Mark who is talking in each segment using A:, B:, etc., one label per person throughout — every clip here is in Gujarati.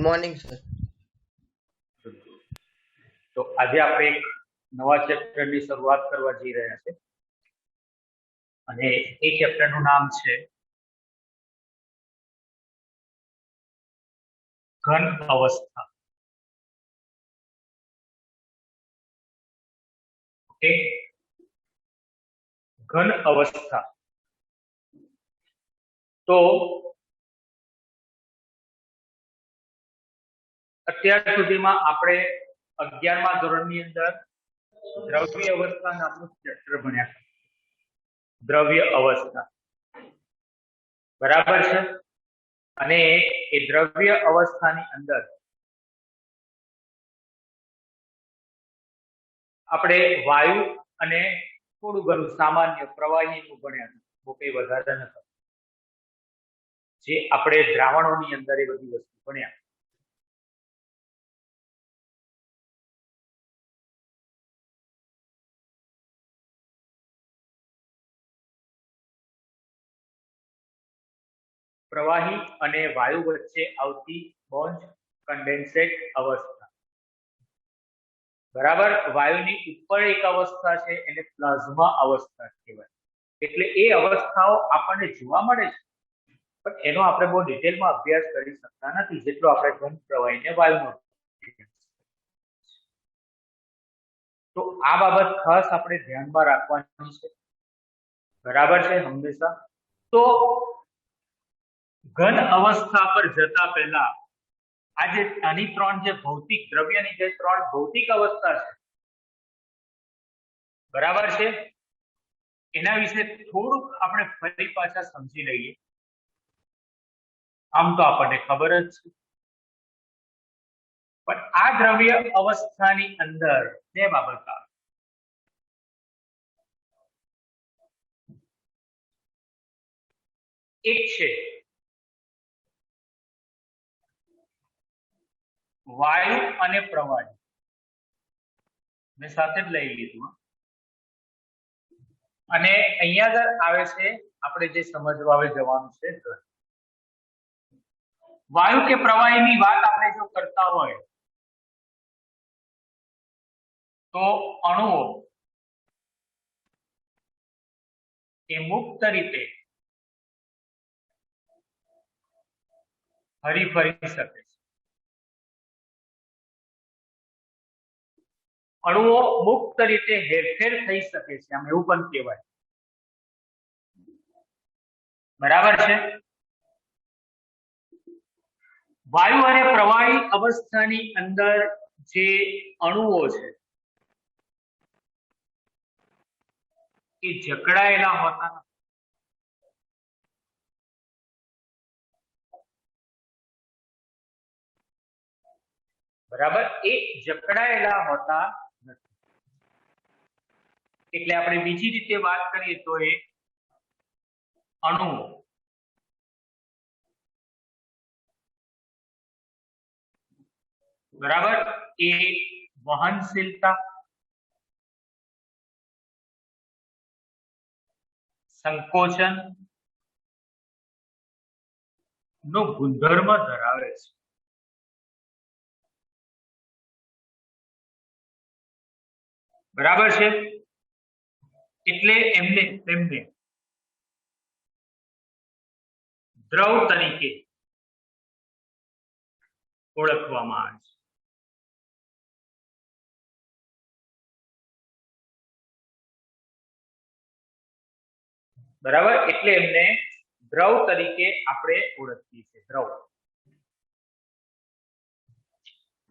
A: Morning sir.
B: તો આજે આપણે એક નવા ચેપ્ટરની શરૂઆત કરવા જઈ રહ્યા છે અને એ ચેપ્ટરનું નામ છે ઘન અવસ્થા. ઓકે, ઘન અવસ્થા. તો અત્યાર સુધીમાં આપણે 11મા ધોરણની અંદર દ્રવ્ય અવસ્થા નામનું ચેપ્ટર ભણ્યા. દ્રવ્ય અવસ્થા, બરાબર છે. અને એ દ્રવ્ય અવસ્થાની અંદર આપણે વાયુ અને થોડું ઘણું સામાન્ય પ્રવાહીનું ભણ્યા, બહુ કઈ વધારે નથી. જે આપણે દ્રાવણોની અંદર એ બધી વસ્તુ ભણ્યા. પ્રવાહી અને વાયુ વચ્ચે આવતી બોન્ડ કન્ડેન્સેટ અવસ્થા, બરાબર. વાયુની ઉપર એક અવસ્થા છે, એને પ્લાઝ્મા અવસ્થા કહેવાય. એટલે એ અવસ્થાઓ આપણને જોવા મળે છે, પણ એનો આપણે બહુ ડિટેલમાં અભ્યાસ કરી શકતા નથી, જેટલો આપણે ઘન પ્રવાહી ને વાયુનો. તો આ બાબત ખાસ આપણે ધ્યાનમાં રાખવાની છે, બરાબર છે હંમેશા. તો ઘન અવસ્થા પર જતા પહેલા આજે આની ત્રણ જે ભૌતિક દ્રવ્યની જે ત્રણ ભૌતિક અવસ્થા છે, બરાબર છે, એના વિશે થોડુંક આપણે ફરી પાછા સમજી લઈએ. આમ તો આપણને ખબર જ છે, પણ આ દ્રવ્ય અવસ્થાની અંદર બે બાબત આવે. એક છે વાયુ અને પ્રવાહી, મેં સાથે જ લઈ લીધું. અને અહીંયા આગળ આવે છે આપણે જે સમજવા હવે જવાનું છે. વાયુ કે પ્રવાહીની વાત આપણે જો કરતા હોય તો અણુઓ એ મુક્ત રીતે હરીફરી શકે છે. અણુઓ મુક્ત રીતે હેરફેર થઈ શકે છે, આમ એવું પણ કહેવાય, બરાબર છે. વાયુ અને પ્રવાહી અવસ્થાની અંદર જે અણુઓ છે એ જકડાયેલા હોતા નથી. બરાબર, એ જકડાયેલા હોતા નથી. એટલે આપણે બીજી રીતે વાત કરીએ તો એ અણુઓ બરાબર એ વહનશીલતા, સંકોચન નો ગુણધર્મ ધરાવે છે. બરાબર છે. એટલે તેમને દ્રવ તરીકે ઓળખવામાં આવે છે. બરાબર, એટલે એમને દ્રવ તરીકે આપણે ઓળખીએ છીએ.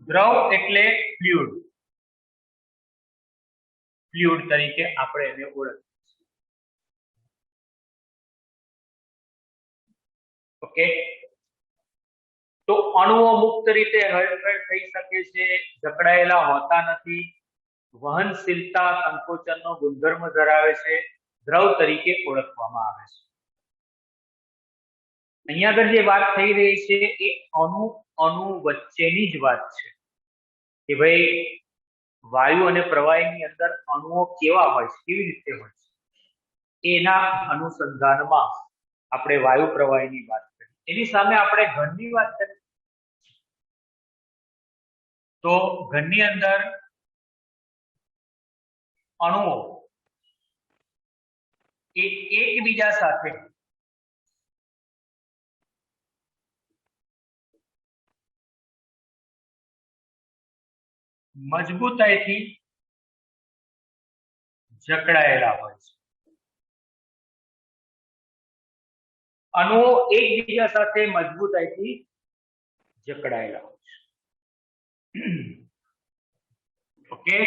B: દ્રવ એટલે ફ્લુઇડ તરીકે આપણે એને ઓળખીએ છીએ. ઓકે, તો અણુઓ મુક્ત રીતે હરફેર થઈ શકે છે, જકડાયેલા હોતા નથી, વહનશીલતા સંકોચનનો ગુણધર્મ ધરાવે છે, દ્રવ તરીકે ઓળખવામાં આવે છે. અહીંયા આગળ જે વાત થઈ રહી છે એ અણુ વચ્ચેની જ વાત છે કે ભાઈ વાયુ અને પ્રવાહીની અંદર અણુઓ કેવા હોય છે, કેવી રીતે હોય છે. એના અનુસંધાનમાં આપણે વાયુ પ્રવાહીની વાત કરી, એની સામે આપણે ઘનની વાત કરી. તો ઘનની અંદર અણુઓ એ એકબીજા સાથે મજબૂતાઈથી જકડાયેલા હોય છે. અણુઓ એકબીજા સાથે મજબૂતાઈથી જકડાયેલા હોય છે. ઓકે,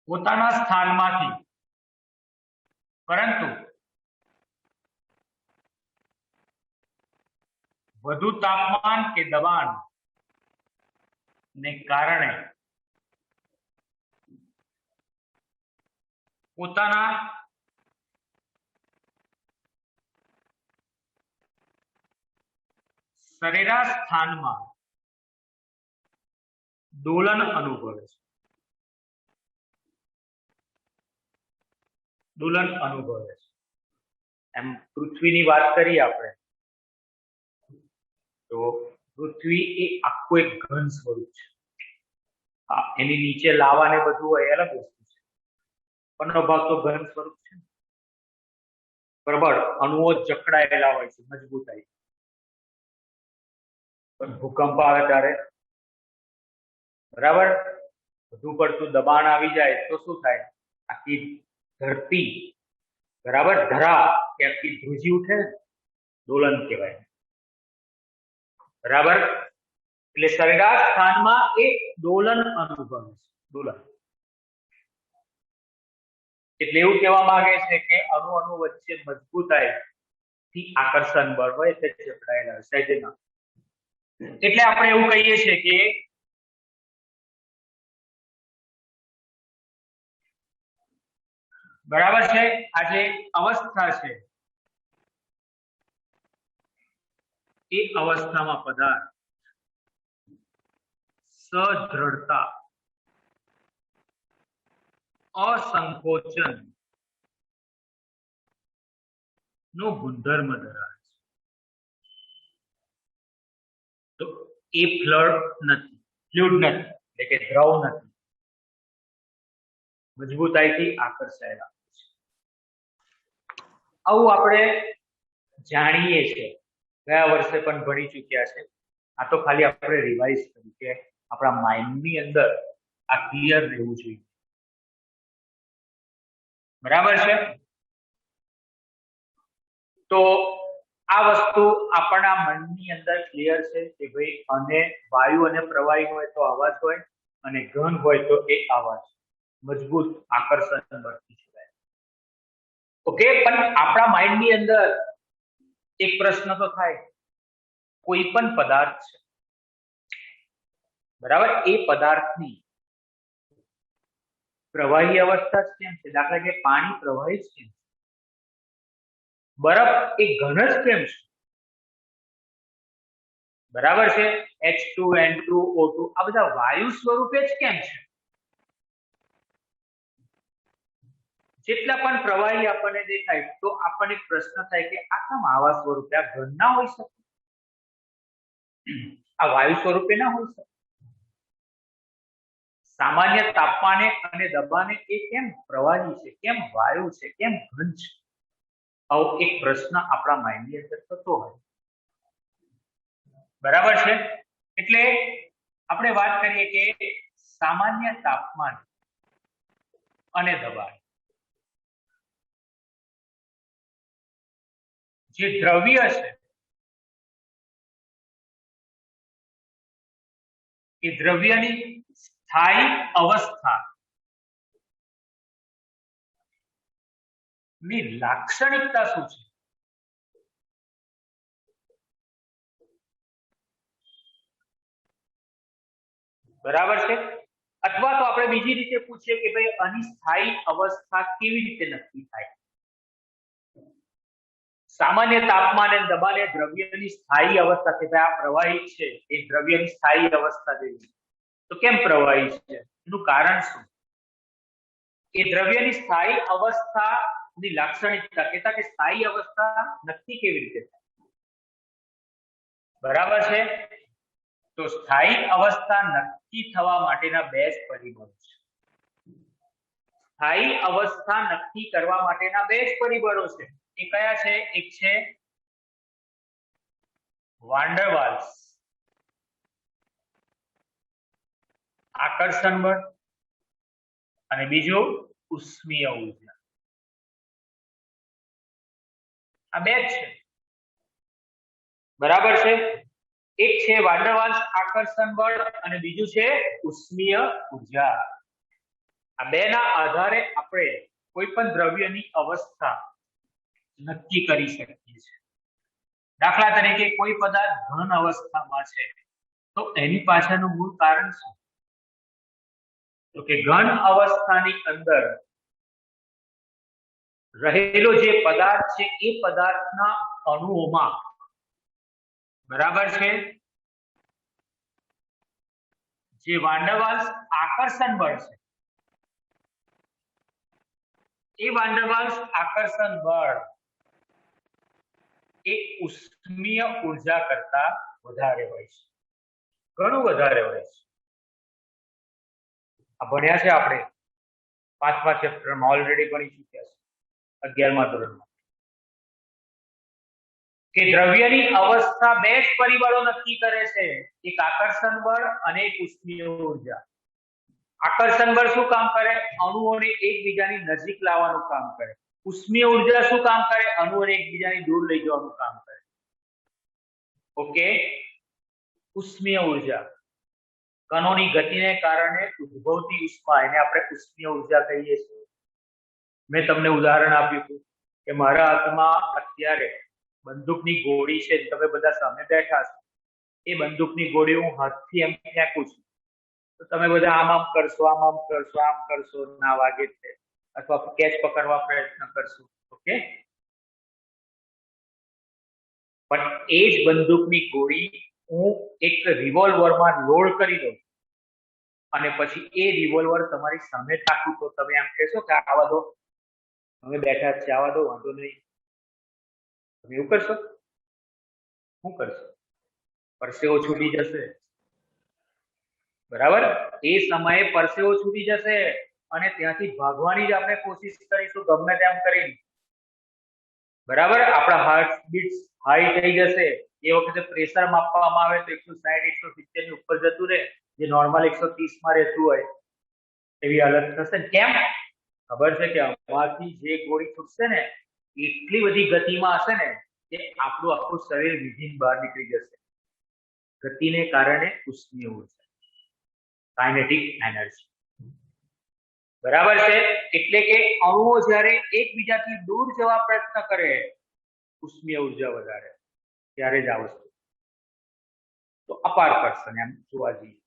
B: પોતાના સ્થાનમાંથી પરંતુ વધુ તાપમાન કે દબાણ ને કારણે પોતાના સરેરાશ સ્થાનમાં દોલન અનુભવે છે. દોલન અનુભવે છે. એમ પૃથ્વીની વાત કરીએ આપણે તો પૃથ્વી એ આખું એક ઘન સ્વરૂપ છે. હા, એની નીચે લાવા ને બધું હોય અલગ વસ્તુ છે, ઉપરનો ભાગ તો ઘન સ્વરૂપ છે. બરાબર, અણુઓ જકડાયેલા હોય છે મજબૂતાઈ. ભૂકંપ આવે ત્યારે બરાબર વધુ પડતું દબાણ આવી જાય તો શું થાય? આખી ધરતી બરાબર ધરા કે આખી ધ્રુજી ઉઠે, દોલન કહેવાય. બરાબર, એટલે સરેરાશ સ્થાનમાં એક દોલન અનુભવે છે. દોલન એટલે એવું કહેવા માંગે છે કે અણુ અણુ વચ્ચે મજબૂતાઈ થી આકર્ષણ બળ હોય તે જકડાયેલા સહેજના. એટલે આપણે એવું કહીએ છીએ કે બરાબર છે, આ જે અવસ્થા છે એ અવસ્થામાં પદાર્થ સદ્રઢતા, અસંકોચન નો ગુણધર્મ ધરાવે છે. તો એ ફ્લુઇડ નથી, એટલે કે દ્રવ નથી, મજબૂતાઈથી આકર્ષાયેલા છે. આવું આપણે જાણીએ છીએ, ગયા વર્ષે પણ ભણી ચૂક્યા છે. આ તો ખાલી આપણે રિવાઇઝ કર્યું કે આપણા માઇન્ડની અંદર આ ક્લિયર રહેવું જોઈએ. બરાબર છે, તો આ વસ્તુ આપણા મનની અંદર ક્લિયર છે કે ભાઈ અને વાયુ અને પ્રવાહી હોય તો અવાજ હોય અને ઘન હોય તો એ અવાજ મજબૂત આકર્ષણ બળથી શકાય. ઓકે, પણ આપણા માઇન્ડની અંદર એક પ્રશ્ન તો થાય, કોઈ પણ પદાર્થ છે બરાબર, એ પદાર્થની પ્રવાહી અવસ્થા જ કેમ છે? દાખલા કે પાણી પ્રવાહી જ કેમ છે? બરફ એ ઘન જ કેમ છે? બરાબર છે, H2N2O2 આ બધા વાયુ સ્વરૂપે જ કેમ છે? જેટલા પણ પ્રવાહી આપણને દેખાય તો આપણને એક પ્રશ્ન થાય કે આ કેમ આવા સ્વરૂપે? આ ઘન ના હોઈ શકે, આ વાયુ સ્વરૂપે ના હોઈ શકે. સામાન્ય તાપમાને અને દબાણે એ કેમ પ્રવાહી છે, કેમ વાયુ છે, કેમ ઘન છે? આવો એક પ્રશ્ન આપણા માઇન્ડની અંદર થતો હોય. બરાબર છે, એટલે આપણે વાત કરીએ કે સામાન્ય તાપમાન અને દબાણ જે દ્રવ્ય છે એ દ્રવ્યની સ્થાયી અવસ્થા ની લાક્ષણિકતા શું છે? બરાબર છે, અથવા તો આપણે બીજી રીતે પૂછીએ કે ભાઈ આની સ્થાયી અવસ્થા કેવી રીતે નક્કી થાય? સામાન્ય તાપમાન અને દબાણે દ્રવ્યની સ્થાયી અવસ્થા કે ભાઈ આ પ્રવાહી છે એ દ્રવ્યની સ્થાયી અવસ્થા જેવી, તો કેમ પ્રવાહી છે? એનું કારણ શું? એ દ્રવ્યની સ્થાયી અવસ્થાની લાક્ષણિકતા કહેતા કે સ્થાયી અવસ્થા નક્કી કેવી રીતે થાય? બરાબર છે, તો સ્થાયી અવસ્થા નક્કી થવા માટેના બે જ પરિબળો છે. સ્થાયી અવસ્થા નક્કી કરવા માટેના બે જ પરિબળો છે. એ કયા છે? એક છે વાન ડર વાલ્સ આકર્ષણ બળ અને બીજું ઉષ્મીય ઉર્જા. આ બે જ છે. બરાબર છે. એક છે વાન ડર વાલ્સ આકર્ષણ બળ અને બીજું છે ઉષ્મીય ઉર્જા. આ બેના આધારે આપણે કોઈ પણ દ્રવ્યની અવસ્થા નક્કી કરી શકીએ છીએ. દાખલા તરીકે કોઈ પદાર્થ ઘન અવસ્થામાં છે તો એની પાછળનું મૂળ કારણ શું? તો કે ઘન અવસ્થાની અંદર રહેલો જે પદાર્થ છે એ પદાર્થના અણુઓમાં, બરાબર છે, જે વાન ડર વાલ્સ આકર્ષણ બળ છે એ વાન ડર વાલ્સ આકર્ષણ બળ એ ઉષ્મીય ઉર્જા કરતા વધારે હોય છે, ઘણું વધારે હોય છે. આ ભણ્યા છે આપણે 5મા ચેપ્ટરમાં, ઓલરેડી ભણી ચૂક્યા છે 11મા ધોરણમાં, કે દ્રવ્યની અવસ્થા બે જ પરિબળો નક્કી કરે છે, એક આકર્ષણ બળ અને એક ઉષ્મીય ઉર્જા. આકર્ષણ બળ શું કામ કરે? અણુઓને એકબીજાની નજીક લાવવાનું કામ કરે. ઉષ્મીય ઉર્જા શું કામ કરે? અણુઓને એકબીજાની દૂર લઈ જવાનું કામ કરે. ઓકે, ઉષ્મીય ઉર્જા કણોની ગતિને કારણે ઉદ્ભવતી ઉષ્મા, એને આપણે ઉષ્મીય ઉર્જા કહીએ છીએ. મેં તમને ઉદાહરણ આપ્યું હતું કે મારા હાથમાં અત્યારે બંદૂકની ગોળી છે, તમે બધા સામે બેઠા છો, એ બંદૂકની ગોળી હું હાથથી એમ ફેંકું છું તો તમે બધા આમ કરશો, આમ કરશો, આમ કરશો, ના વાગે છે, અથવા કેચ પકડવા પ્રયત્ન કરશો. ઓકે, પણ એ જ બંદૂકની ગોળી હું એક રિવોલ્વરમાં લોડ કરી દઉં અને પછી એ રિવોલ્વર તમારી સામે તાકું તો તમે એમ કહેશો કે આવા દો, અમે બેઠા છે, આવા દો, વાંધો નહીં. તમે એવું કરશો? શું કરશો? પરસેવો છૂટી જશે, બરાબર? એ સમયે પરસેવો છૂટી જશે અને ત્યાંથી ભાગવાની જ આપણે કોશિશ કરીશું ગમે તેમ કરીને, બરાબર? આપણા હાર્ટબીટ હાઈ થઈ જશે. એ વખતે પ્રેશર માપવામાં આવે તો 160 170 ની ઉપર જતું રહે, જે નોર્મલ 130 માં રહેતું હોય એવી હાલત થશે. કેમ? ખબર છે કે આમાંથી જે ગોળી છૂટશે ને એટલી બધી ગતિમાં હશે ને કે આપણું આખું શરીર વિધીન બહાર નીકળી જશે. ગતિને કારણે ઉષ્મીય ઉર્જા, કાઇનેટિક એનર્જી, બરાબર છે? એટલે કે અણુઓ જ્યારે એકબીજાથી દૂર જવા પ્રયત્ન કરે, ઉષ્મીય ઉર્જા વધારે, ત્યારે જ આ વસ્તુ. તો અપારકર્ષણ એમ જોવા જઈએ.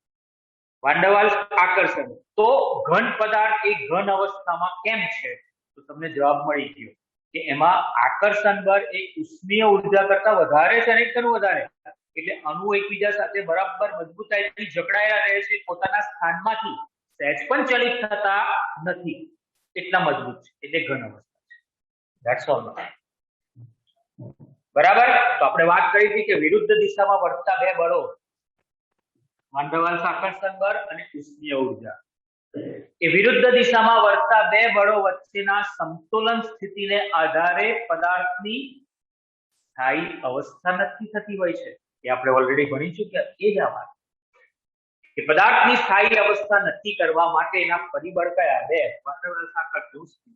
B: વાન ડર વાલ્સ આકર્ષણ. તો ઘન પદાર્થ એ ઘન અવસ્થામાં કેમ છે? તો તમને જવાબ મળી ગયો કે એમાં આકર્ષણ બળ એ ઉષ્મીય ઉર્જા કરતા વધારે છે, અને ઘણું વધારે. એટલે અણુઓ એકબીજા સાથે બરાબર મજબૂતાઈથી જકડાયેલા રહે છે, પોતાના સ્થાનમાંથી સહેજ પણ ચલિત થતા નથી, એટલા મજબૂત છે, એટલે ઘન અવસ્થા છે. That's all. બરાબર? તો આપણે વાત કરી હતી કે વિરુદ્ધ દિશામાં વર્તતા બે બળો, વાન ડર વાલ્સ આકર્ષણ બળ અને ઉષ્મીય ઉર્જા, એ વિરુદ્ધ દિશામાં વર્તતા બે બળો વચ્ચેના સમતોલન સ્થિતિને આધારે પદાર્થની સ્થાયી અવસ્થા નક્કી થતી હોય છે. એ આપણે ઓલરેડી ભણી ચૂક્યા. એ જ આ વાત કે પદાર્થની સ્થાયી અવસ્થા નક્કી કરવા માટેના પરિબળ કયા? બે, વાન ડર વાલ્સ આકર્ષણ.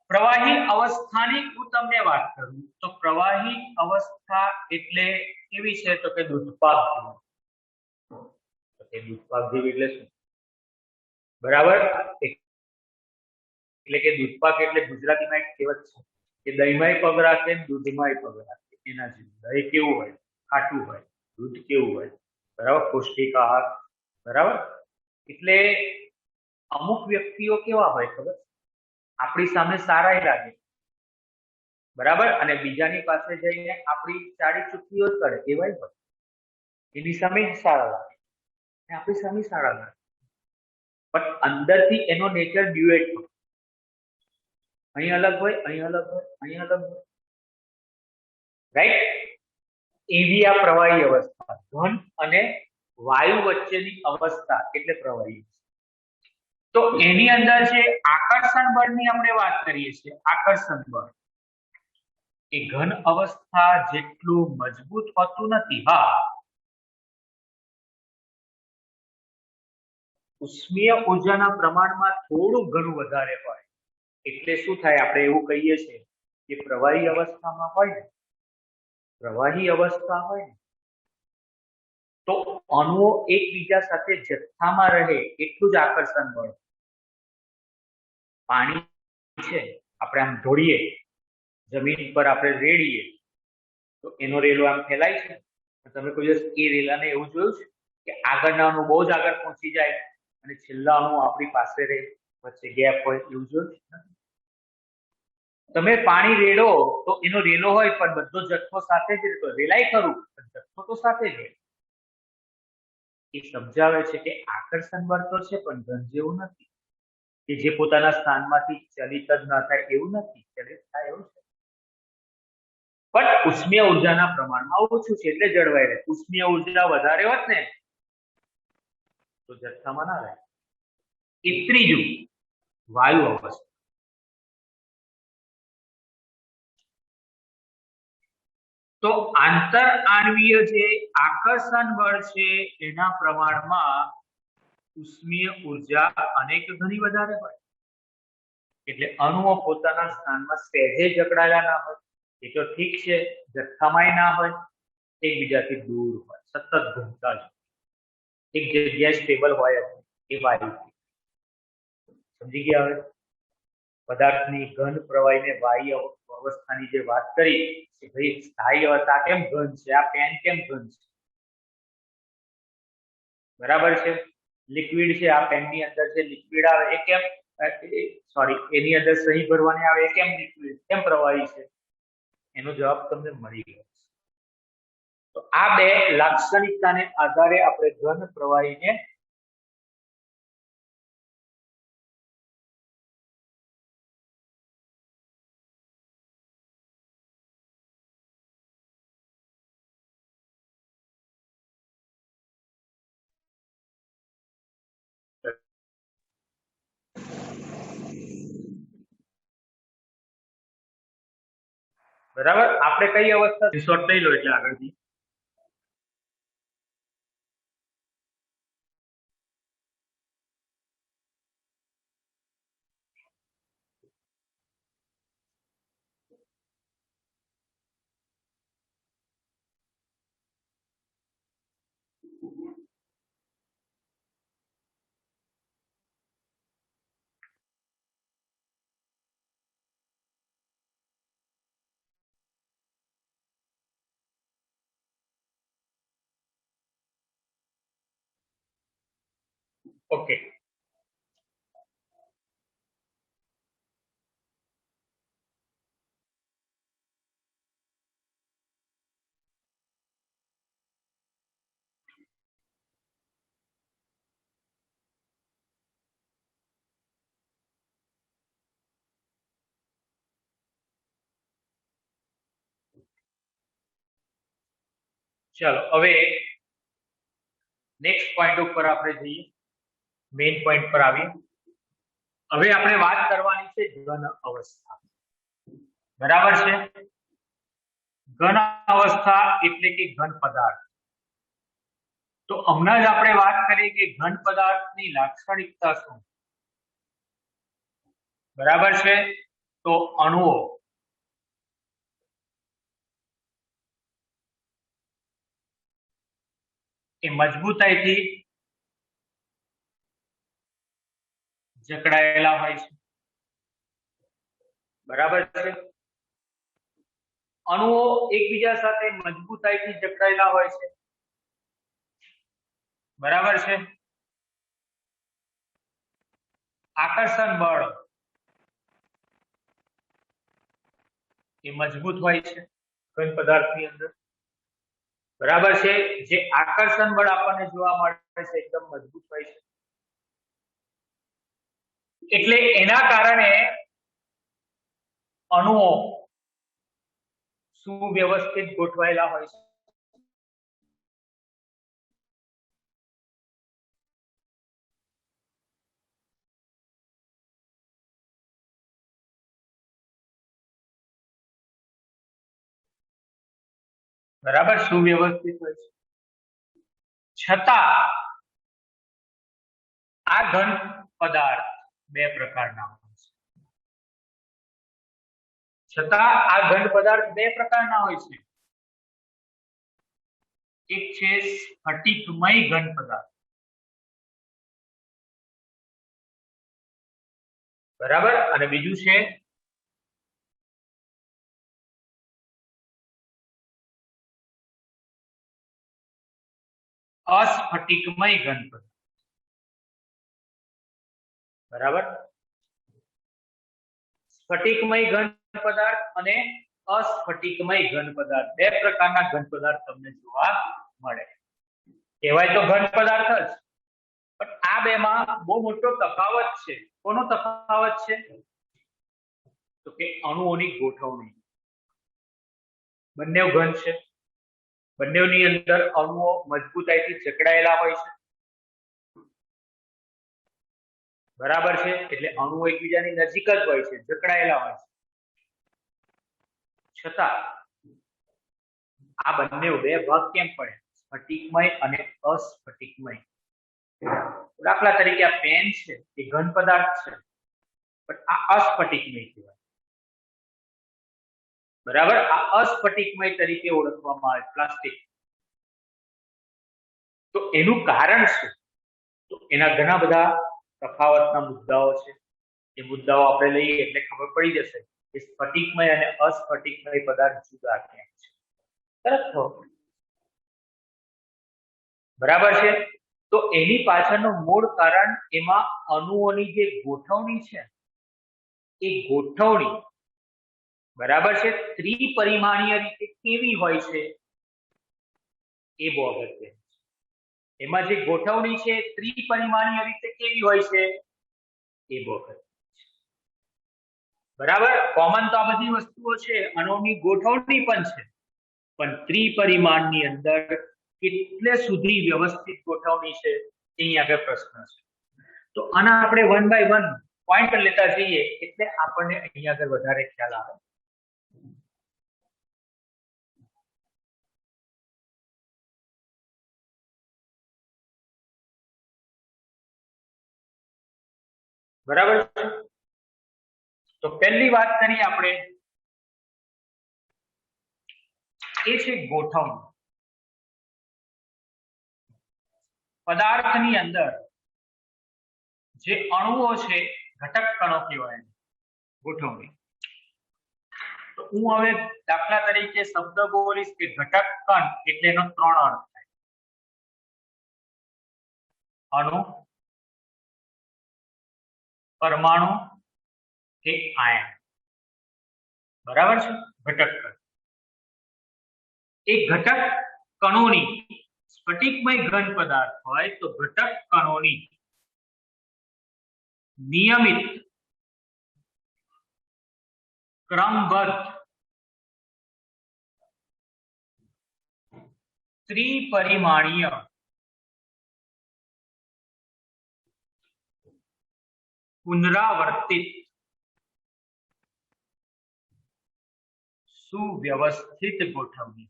B: પ્રવાહી અવસ્થાની હું તમને વાત કરું તો પ્રવાહી અવસ્થા એટલે કેવી છે? તો કે દૂધપાક જેવી. દૂધપાક જેવી એટલે શું? બરાબર? એટલે કે દૂધપાક એટલે ગુજરાતીમાં એક કહેવત છે કે દહીંમાંય પગ રાખે, દૂધમાંય પગ રાખે. એના જેવું. દહીં કેવું હોય? ખાટું હોય. દૂધ કેવું હોય? બરાબર? પૌષ્ટિક આહાર. બરાબર? એટલે અમુક વ્યક્તિઓ કેવા હોય ખબર? આપણી સામે સારા લાગે, બરાબર, અને બીજાની પાસે જઈને આપણી ચાડી ચુક્તિઓ કરે, એવાય હોય. એની સામે સારા લાગે, આપણી સામે સારા લાગે, પણ અંદરથી એનો નેચર ડ્યુએટ હોય. અહીં અલગ હોય, અહીં અલગ હોય, અહીં અલગ હોય, રાઈટ? એવી આ પ્રવાહી અવસ્થા, ઘન અને વાયુ વચ્ચેની અવસ્થા એટલે પ્રવાહી. તો એની અંદર છે આકર્ષણ બળની આપણે વાત કરીએ છીએ. આકર્ષણ બળ એ ઘન અવસ્થા જેટલું મજબૂત હોતું નથી. હા, ઉષ્મીય ઉર્જાના પ્રમાણમાં થોડું ઘણું વધારે હોય એટલે શું થાય, આપણે એવું કહીએ છીએ કે પ્રવાહી અવસ્થામાં હોય ને, પ્રવાહી અવસ્થા હોય ને તો અણુઓ એકબીજા સાથે જથ્થામાં રહે એટલું જ આકર્ષણ બળ. પાણી છે, આપણે આમ ઢોળીએ, જમીન પર આપણે રેડીએ તો એનો રેલો આમ ફેલાય છે. તમે કોઈ દિવસ એ રેલાને એવું જોયું છે કે આગળના અણુ બહુ જ આગળ પહોંચી જાય અને છેલ્લા અણુ આપણી પાસે રહે, વચ્ચે ગેપ હોય, એવું જોયું છે? તમે પાણી રેડો તો એનો રેલો હોય પણ બધો જથ્થો સાથે જ રહેતો, રેલાય ખરું પણ જથ્થો તો સાથે જ હોય. એ સમજાવે છે કે આકર્ષણ બળ તો છે પણ ઘન જેવું નથી કે જે પોતાના સ્થાનમાંથી ચલિત જ ન થાય, એવું નથી. ચલિત થાય એવું છે પણ ઉષ્મીય ઉર્જાના પ્રમાણમાં ઓછું છે એટલે જળવાઈ રહે. ઉષ્મીય ઉર્જા વધારે હોત ને તો જથ્થામાં ના રહે. એ ત્રીજું વાયુ અવસ્થા. તો આંતર આણ્વીય જે આકર્ષણ બળ છે એના પ્રમાણમાં ઉષ્મીય ઉર્જા અનેક ગણી વધારે હોય એટલે અણુઓ પોતાના સ્થાનમાં સહેજે જકડાયેલા ના હોય. એ તો ઠીક છે, જથ્થામાંય ના હોય, એકબીજાથી દૂર હોય, સતત ઘૂમતા જ એક જગ્યાએ સ્ટેબલ હોય એ વાયુ. સમજી ગયા? હવે પદાર્થની ઘન પ્રવાહીને બાહ્ય અવસ્થાની જે વાત કરી કે ભાઈ સ્થાયી અવસ્થા કેમ ઘન છે, આ પેન કેમ ઘન છે, બરાબર છે. લિક્વિડ છે, આ પેનની અંદર જે લિક્વિડ આવે એ કેમ, સોરી, એની અંદર સહી ભરવાની આવે એ કેમ લિક્વિડ, કેમ પ્રવાહી છે? એનો જવાબ તમને મળી ગયો. તો આ બે લાક્ષણિકતાને આધારે આપણે ઘન પ્રવાહીને બરાબર. આપણે કઈ અવસ્થા શોર્ટ લઈ લો એટલે આગળથી ઓકે. ચાલો હવે નેક્સ્ટ પોઈન્ટ ઉપર આપણે જઈએ, મેઇન પોઈન્ટ પર આવીએ. હવે આપણે વાત કરવાની છે ઘન અવસ્થા. બરાબર છે. ઘન અવસ્થા એટલે કે ઘન પદાર્થ. તો હમણાં જ આપણે વાત કરી કે ઘન પદાર્થની લાક્ષણિકતા શું, બરાબર છે. તો અણુઓ એ મજબૂતાઈથી જકડાયેલા હોય છે, બરાબર છે. અણુઓ એકબીજા સાથે મજબૂતાઈથી જકડાયેલા હોય છે, બરાબર છે. આકર્ષણ બળ એ મજબૂત હોય છે ઘન પદાર્થની અંદર, બરાબર છે. જે આકર્ષણ બળ આપણને જોવા મળે છે એકદમ મજબૂત હોય છે એટલે એના કારણે અણુઓ સુવ્યવસ્થિત ગોઠવાયેલા હોય છે. બરાબર, સુવ્યવસ્થિત હોય છે. છતાં આ ઘન પદાર્થ બે પ્રકારના હોય છે. છતાં આ ઘન પદાર્થ બે પ્રકારના હોય છે. એક છે સ્ફટિકમય ઘન પદાર્થ, બરાબર, અને બીજું છે અસ્ફટિકમય ઘન પદાર્થ. બરાબર, સ્ફટિકમય ઘન પદાર્થ અને અસ્ફટિકમય ઘન પદાર્થ બે પ્રકારના ઘન પદાર્થ તમને જોવા મળે. કહેવાય તો ઘન પદાર્થ જ, પણ આ બેમાં બહુ મોટો તફાવત છે. કોનો તફાવત છે? તો કે અણુઓની ગોઠવણી. બંને ઘન છે, બંનેની અંદર અણુઓ મજબૂતાઈથી જકડાયેલા હોય છે. બરાબર છે, એટલે અણુઓ એકબીજાની નજીક જ હોય છે, જકડાયેલા હોય છે. છતાં આ બંને બે ભાગ કેમ પડે? સ્ફટિકમય અને અસ્ફટિકમય. દાખલા તરીકે આ પેન છે, એ ઘન પદાર્થ છે, પણ આ અસ્ફટિકમય કહેવાય. બરાબર, આ અસ્ફટિકમય તરીકે ઓળખવામાં આવે પ્લાસ્ટિક. તો એનું કારણ શું? તો એના ઘણા બધા તફાવતના મુદ્દાઓ છે. એ મુદ્દાઓ આપણે લઈએ એટલે ખબર પડી જશે કે સ્ફટિકમય અને અસ્ફટિકમય પદાર્થ જુદા કેમ છે. તરત બરાબર છે. તો એની પાછળનું મૂળ કારણ એમાં અણુઓની જે ગોઠવણી છે, એ ગોઠવણી બરાબર છે ત્રિપરિમાણીય રીતે કેવી હોય છે એ બહુ અગત્યનું છે. એમાં જે ગોઠવણી છે ત્રિપરિમાણીય રીતે કેવી હોય છે એ બહુ અગત્યનું છે. બરાબર, કોમન તો આ બધી વસ્તુઓ છે, અણુઓની ગોઠવણી પણ છે, પણ ત્રિપરિમાણની અંદર કેટલે સુધી વ્યવસ્થિત ગોઠવણી છે અહીં આગળ પ્રશ્ન છે. તો આના આપણે વન બાય વન પોઈન્ટ લેતા જઈએ એટલે આપણને અહીં આગળ વધારે ખ્યાલ આવે. બરાબર, તો પહેલી વાત કરીએ આપણે એ છે ગોઠવણી. પદાર્થની અંદર જે અણુઓ છે, ઘટક કણો કહેવાય, ગોઠવણી. તો હું હવે દાખલા તરીકે શબ્દ બોલીશ કે ઘટક કણ એટલે એનો ત્રણ અર્થ થાય: અણુ, પરમાણુ કે આયન. બરાબર છે, ઘટક કણ. એ ઘટક કણોની સ્ફટિકમય ઘન પદાર્થ હોય તો ઘટક કણોની નિયમિત ક્રમબદ્ધ ત્રિપરિમાણીય પુનરાવર્તિત સુવ્યવસ્થિત ગોઠવણી.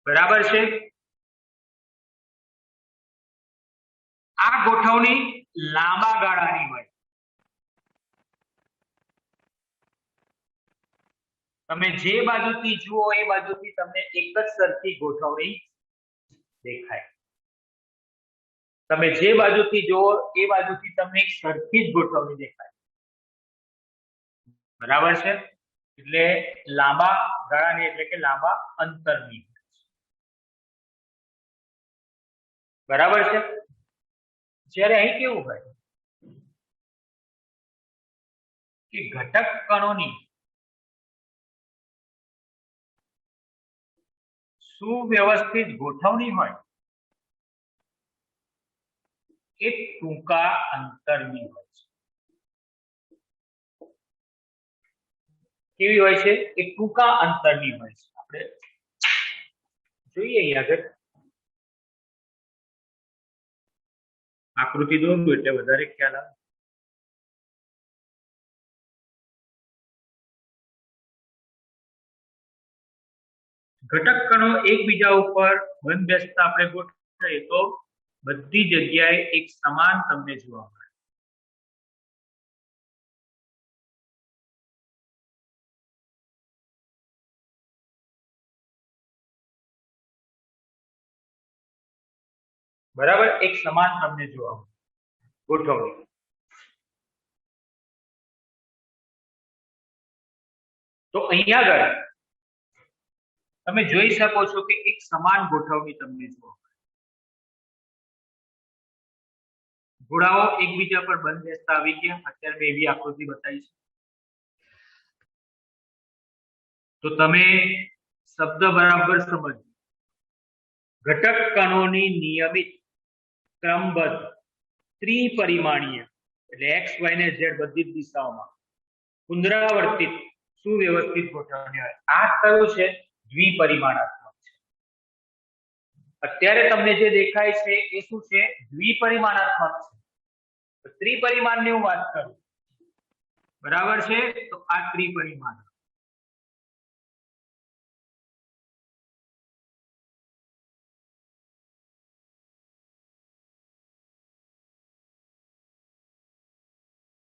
B: બરાબર છે. આ ગોઠવણી લાંબા ગાળાની હોય. તમે જે બાજુથી જુઓ એ બાજુથી તમને એક જ સરખી ગોઠવણી દેખાય. તમે જે બાજુથી જુઓ એ બાજુથી તમને એક સરખી જ ગોઠવણી દેખાય. બરાબર છે, એટલે લાંબા ગાળાની એટલે કે લાંબા અંતરની. બરાબર છે. જ્યારે અહીં કેવું હોય કે ઘટક કણોની સુવ્યવસ્થિત ગોઠવણી હોય એ ટૂંકા અંતરની હોય છે. કેવી હોય છે? એ ટૂંકા અંતરની હોય છે. આપણે જોઈએ અહીં આગળ આકૃતિ દોરું એટલે વધારે ખ્યાલ આવે. ઘટક કણો એકબીજા ઉપર બંધ બેસતા આપણે ગોઠવીએ તો બધી જગ્યાએ એક સમાન તમને જોવા મળે. બરાબર, એક સમાન તમને જોવા મળે ગોઠવણી. તો અહીંયા આગળ તમે જોઈ શકો છો કે એક સમાન ગોઠવણી તમને જોવા મળે. ગોળાઓ એકબીજા પર બંધ બેસતા આવી ગયા. અત્યારે મેં એવી આકૃતિ બતાવી છે. તો તમે શબ્દ બરાબર સમજો. ઘટક કણોની નિયમિત ક્રમબદ્ધ ત્રિપરિમાણીય એટલે એક્સ વાય ને ઝેડ બધી જ દિશાઓમાં પુનરાવર્તિત સુવ્યવસ્થિત ગોઠવણી હોય. આ કયું છે? દ્વિપરિમાણાત્મક છે. અત્યારે તમને જે દેખાય છે એ શું છે? દ્વિપરિમાણાત્મક છે. ત્રિપરિમાણની હું વાત કરું, બરાબર છે? તો આ ત્રિપરિમાણ.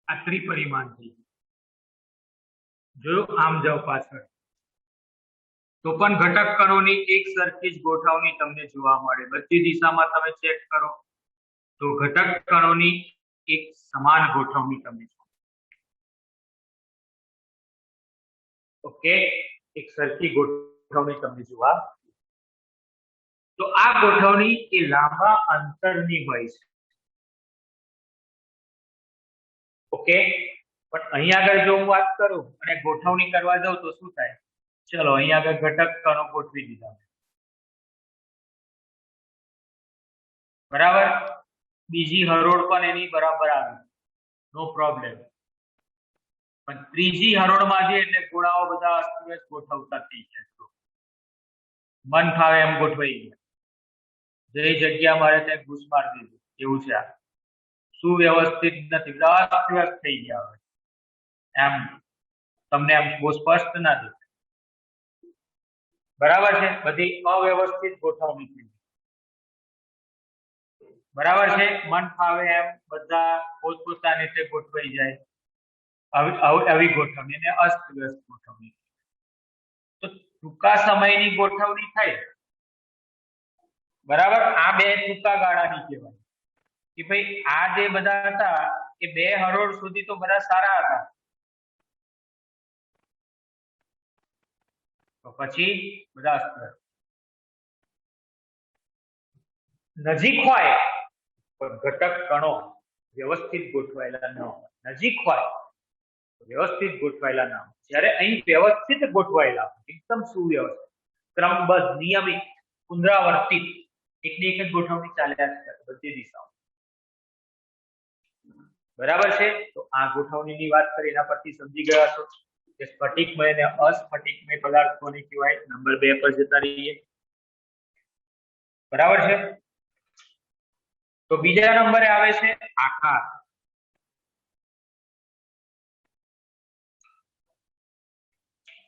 B: આ ત્રિપરિમાણ થી જો આમ જાઓ પાછળ તો પણ ઘટક કણોની એક સરખી જ ગોઠવણી તમને જોવા મળે. બધી દિશામાં તમે ચેક કરો તો ઘટક કણોની એક સમાન ગોઠવણી તમને જોવા. ઓકે, એક સરખી ગોઠવણી તમને જોવા. તો આ ગોઠવણી એ લાંબા અંતરની હોય છે. ઓકે, પણ અહીંયા આગળ જો હું વાત કરું અને ગોઠવણી કરવા જાઉં તો શું થાય? ચલો અહીંયા આગળ ઘટક કણો ગોઠવી દીધા, બરાબર. બીજી હરોળ પણ એની બરાબર આવી, નો પ્રોબ્લેમ. પણ ત્રીજી હરોળમાં જે એટલે ગોળાઓ બધા અસ્તવ્યસ્ત ગોઠવતા થઈ ગયા. મન ફાવે એમ ગોઠવાઈ ગયા. જે જગ્યા મારે ત્યાં ઘૂસ મારી દીધું એવું છે. આ સુવ્યવસ્થિત નથી, બધા અસ્તવ્યસ્ત થઈ ગયા હોય એમ તમને એમ બહુ સ્પષ્ટ ના દેખાય. બરાબર છે? બધી અવ્યવસ્થિત ગોઠવણી થઈ, બરાબર છે? મન ફાવે એમ બધા પોતપોતાની રીતે ગોઠવાઈ જાય, આવી ગોઠવણી અને અસ્તવ્યસ્ત ગોઠવણી. તો ટૂંકા સમયની ગોઠવણી થઈ, બરાબર. આ બે ટૂંકા ગાળાની કહેવાય કે ભાઈ આ જે બધા હતા એ બે હરોળ સુધી તો બધા સારા હતા, તો પછી બધા અસ્તવ્યસ્ત. નજીક હોય પણ ઘટક કણો વ્યવસ્થિત ગોઠવાયેલા ન હોય. નજીક હોય વ્યવસ્થિત ગોઠવાયેલા ના હોય. જ્યારે અહીં વ્યવસ્થિત ગોઠવાયેલા, એકદમ સુવ્યવસ્થિત, ક્રમબદ્ધ, નિયમિત, પુનરાવર્તિત, એકની એક જ ગોઠવણી ચાલ્યા જ કરે બધી દિશાઓ. બરાબર છે? તો આ ગોઠવણીની વાત કરી એના પરથી સમજી ગયા છો કે સ્ફટિકમય અને અસ્ફટિકમય પદાર્થોને કહેવાય. નંબર 2 પર જતા રહીએ. બરાબર છે? તો બીજા નંબરે આવે છે આકાર.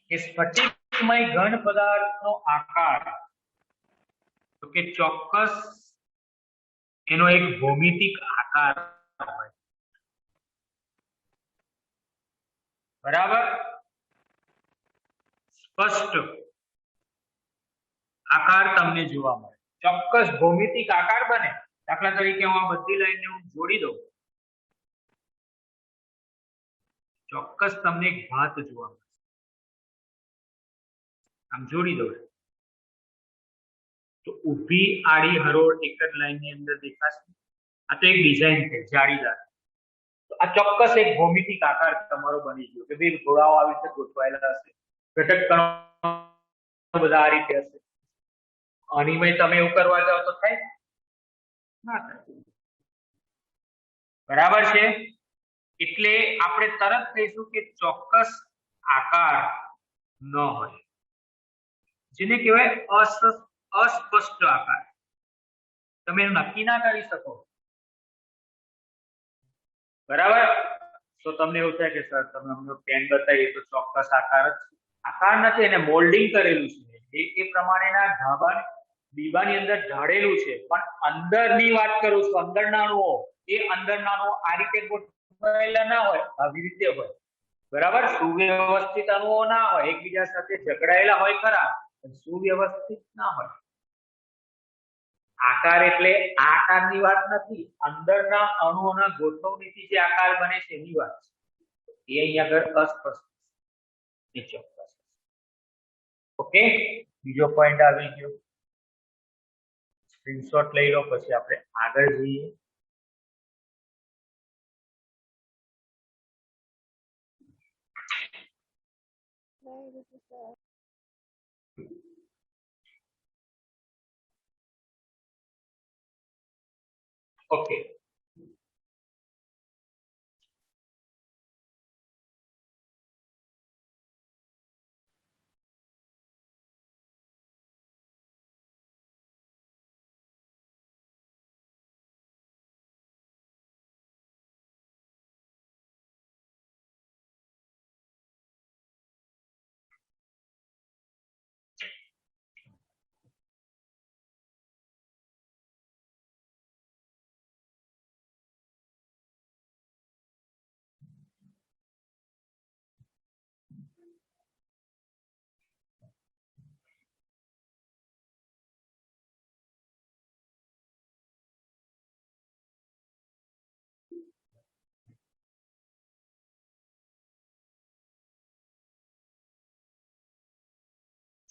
B: કે સ્ફટિકમય ઘન પદાર્થનો આકાર, તો કે ચોક્કસ એનો એક ભૌમિતિક આકાર હોય. બરાબર? સ્પષ્ટ આકાર તમને જોવા મળે, ચોક્કસ ભૌમિતિક આકાર બને. દાખલા તરીકે હું આ બધી લાઈનને હું જોડી દઉં, ચોક્કસ તમને એક ભાત જોવા મળે. આમ જોડી દો તો ઊભી આડી હરોળ એક જ લાઈનની અંદર દેખાશે. આ તો એક ડિઝાઇન છે જાળીદાર. તો આ ચોક્કસ એક ભૌમિતિક આકાર તમારો બની ગયો કે ભાઈ ગોળાઓ આવી રીતે ગોઠવાયેલા હશે, ઘટક કણો બધા આ રીતે હશે. અનિમય તમે એવું કરવા જાવ તો થાય ના થાય. બરાબર છે? એટલે આપણે તરત કહીશું કે ચોક્કસ આકાર ન હોય, જેને કહેવાય અસ્પષ્ટ આકાર. તમે નક્કી ના કરી શકો. બરાબર? તો તમને એવું થાય કે સર તમે અમને પેન બતાવી તો ચોક્કસ આકાર જ આકાર નથી, એને મોલ્ડિંગ કરેલું છે એ બીબાની અંદર ઢાળેલું છે, પણ અંદરની વાત કરું છું, અંદરના અણુઓ, એ અંદરના અણુઓ આ રીતે ગોઠવાયેલા ના હોય, આવી રીતે હોય, બરાબર? સુવ્યવસ્થિત અણુઓ ના હોય, એકબીજા સાથે જકડાયેલા હોય ખરા, પણ સુવ્યવસ્થિત ના હોય. આકાર એટલે આ આકારની વાત નથી, અંદરના અણુઓના ગોઠવણીથી જે આકાર બને છે એની વાત છે. એ અહીંયા આગળ અસ્પષ્ટ છે, ચોક્કસ. ઓકે, બીજો પોઈન્ટ આવી ગયો. સ્ક્રીનશોટ લઈ લો, પછી આપણે આગળ જઈએ. ઓકે,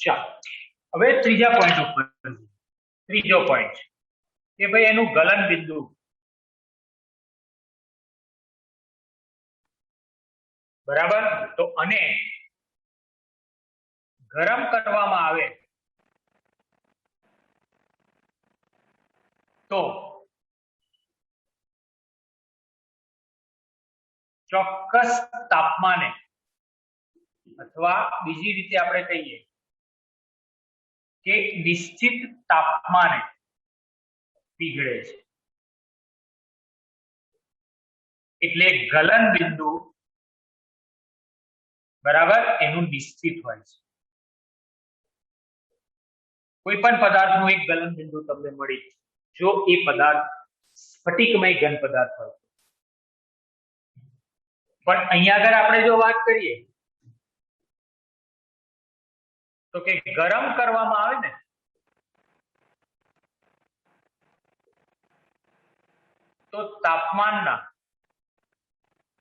B: ચાલો હવે ત્રીજા પોઈન્ટ ઉપર. ત્રીજો પોઈન્ટ કે ભાઈ એનું ગલન બિંદુ, બરાબર? તો અને ગરમ કરવામાં આવે તો ચોક્કસ તાપમાને, અથવા બીજી રીતે આપણે કહીએ કે નિશ્ચિત તાપમાને પીગળે છે. એટલે ગલન બિંદુ, બરાબર, એનું નિશ્ચિત હોય છે. કોઈ પણ પદાર્થનું એક ગલન બિંદુ તમને મળી, જો એ પદાર્થ સ્ફટિકમય ઘન પદાર્થ હોય. પણ અહીંયા આગળ આપણે જો વાત કરીએ તો કે ગરમ કરવામાં આવે ને, તો તાપમાનના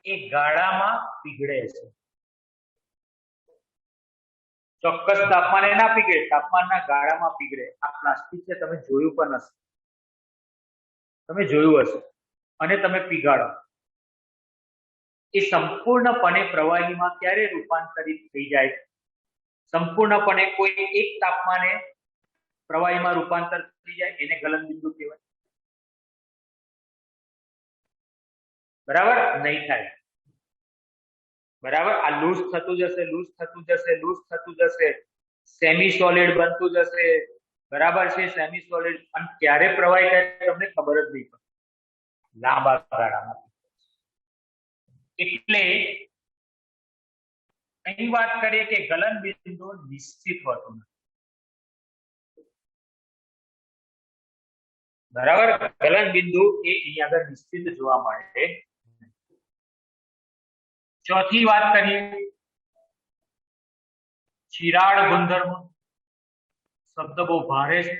B: એ ગાળામાં પીગળે છે. ચોક્કસ તાપમાને ના પીગળે, તાપમાનના ગાળામાં પીગળે. આ પ્લાસ્ટિક છે, તમે જોયું પણ હશે, તમે જોયું હશે, અને તમે પીગાળો, એ સંપૂર્ણપણે પ્રવાહીમાં ક્યારે રૂપાંતરિત થઈ જાય? સંપૂર્ણપણે કોઈ એક તાપમાને પ્રવાહીમાં રૂપાંતર થઈ જાય, એને ગલન બિંદુ કહેવાય. બરાબર? નહીં થાય. બરાબર? આ લૂઝ થતું જશે, લૂઝ થતું જશે, લૂઝ થતું જશે, સેમી સોલિડ બનતું જશે. બરાબર છે? Semi solid. અને ક્યારે પ્રવાહી થાય તમને ખબર જ નહીં પડે, લાંબા ગાળામાં. એટલે અહીં વાત કરીએ કે ગલન બિંદુ નિશ્ચિત હોતું નથી. બરાબર? ગલન બિંદુ એ અહીં આગળ નિશ્ચિત જોવા મળે. ચોથી વાત કરીએ, ચિરાડ ગુણધર્મ. શબ્દ બહુ ભારે છે.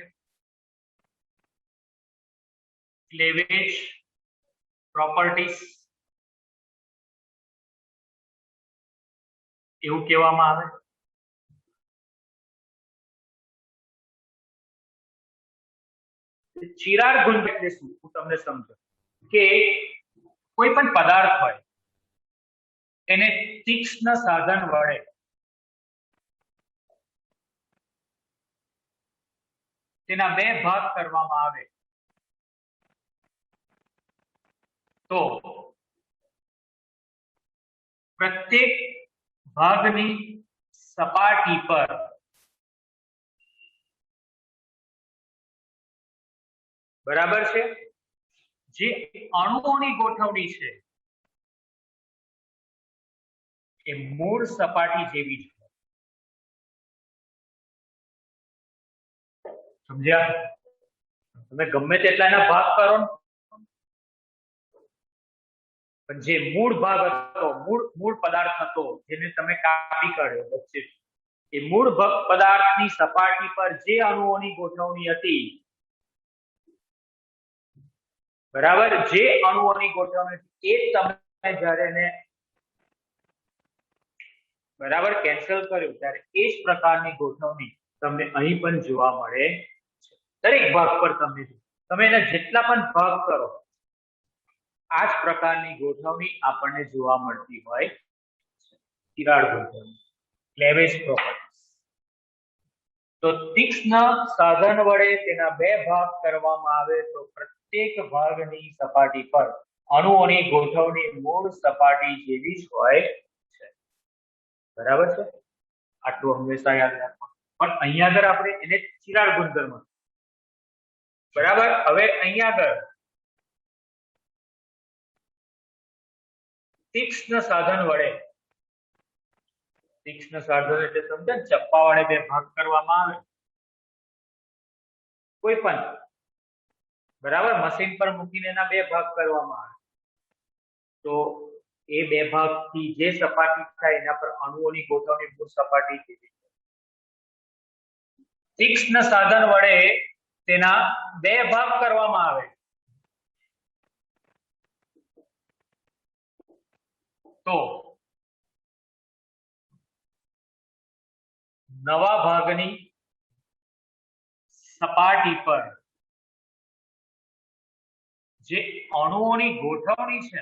B: ક્લેવેજ પ્રોપર્ટીઝ એવું કહેવામાં આવે. ચિરાડ ગુણ એટલે શું, હું તમને સમજો કે કોઈ પણ પદાર્થ હોય એને તીક્ષ્ણ સાધન વડે તેના બે ભાગ કરવામાં આવે તો પ્રત્યેક ભાગની સપાટી પર બરાબર છે જે અણુઓની ગોઠવણી છે એ મૂળ સપાટી જેવી જ. સમજ્યા? તમે ગમે તેટલાના ભાગ કરો ને, પણ જે મૂળ ભાગ હતો, મૂળ પદાર્થ હતો જેને તમે કાપી કાઢ્યો વચ્ચે, એ મૂળ પદાર્થની સપાટી પર જે અણુઓની ગોઠવણી હતી, બરાબર, જે અણુઓની ગોઠવણી એ તમે જ્યારે એને બરાબર કેન્સલ કર્યું ત્યારે એ જ પ્રકારની ગોઠવણી તમને અહીં પણ જોવા મળે છે. દરેક ભાગ પર તમે એના જેટલા પણ ભાગ કરો, આ જ પ્રકારની ગોઠવણી આપણને જોવા મળતી હોય છે. તિરાડ ગોઠવણી, ક્લેવેજ પ્રોપર્ટીઝ. તો તીક્ષ્ણ સાધન વડે તેના બે ભાગ કરવામાં આવે તો પ્રત્યેક ભાગની સપાટી પર અણુઓની ગોઠવણી મૂળ સપાટી જેવી જ હોય છે. બરાબર છે? આટલું હંમેશા યાદ રાખવાનું. પણ અહીંયા આગળ આપણે એને તિરાડ ગુણધર્મ, બરાબર. હવે અહીંયા આગળ તીક્ષ્ણ સાધન વડે, તીક્ષ્ણ સાધન એટલે સમજે ને, ચપ્પા વડે બે ભાગ કરવામાં આવે કોઈ પણ, બરાબર, મશીન પર મૂકીને એના બે ભાગ કરવામાં આવે તો એ બે ભાગથી જે સપાટી થાય એના પર અણુઓની ગોઠવણી મૂળ સપાટી જેવી. તીક્ષ્ણ સાધન વડે તેના બે ભાગ કરવામાં આવે તો નવા ભાગની સપાટી પર જે અણુઓની ગોઠવણી છે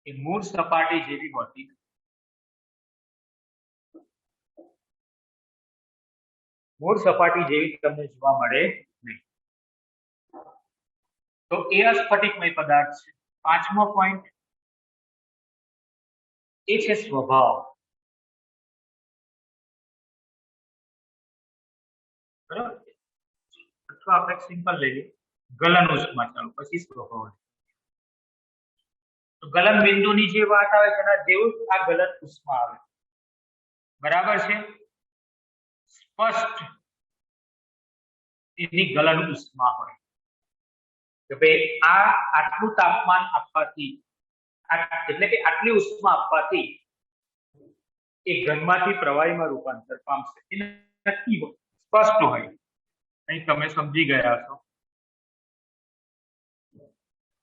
B: એ મૂળ સપાટી જેવી હોતી નથી. મૂળ સપાટી જેવી તમને જોવા મળે નહીં. તો એ અસ્ફટિકમય પદાર્થ છે. પાંચમો પોઈન્ટ એ છે સ્વભાવ. બરાબર, અથવા આપણે સિમ્પલ લઈએ ગલન ઉષ્મા. ચાલો પછી સ્વભાવ. તો ગલન બિંદુની જે વાત આવે છે એના જેવું આ ગલન ઉષ્મા આવે. બરાબર છે? સ્પષ્ટ એની ગલન ઉષ્મા હોય કે ભાઈ આ આટલું તાપમાન આપવાથી, એટલે કે આટલી ઉષ્મા આપવાથી એ ઘનમાંથી પ્રવાહીમાં રૂપાંતર પામશે. એ નક્કી હોય, સ્પષ્ટ હોય. અહીં તમે સમજી ગયા છો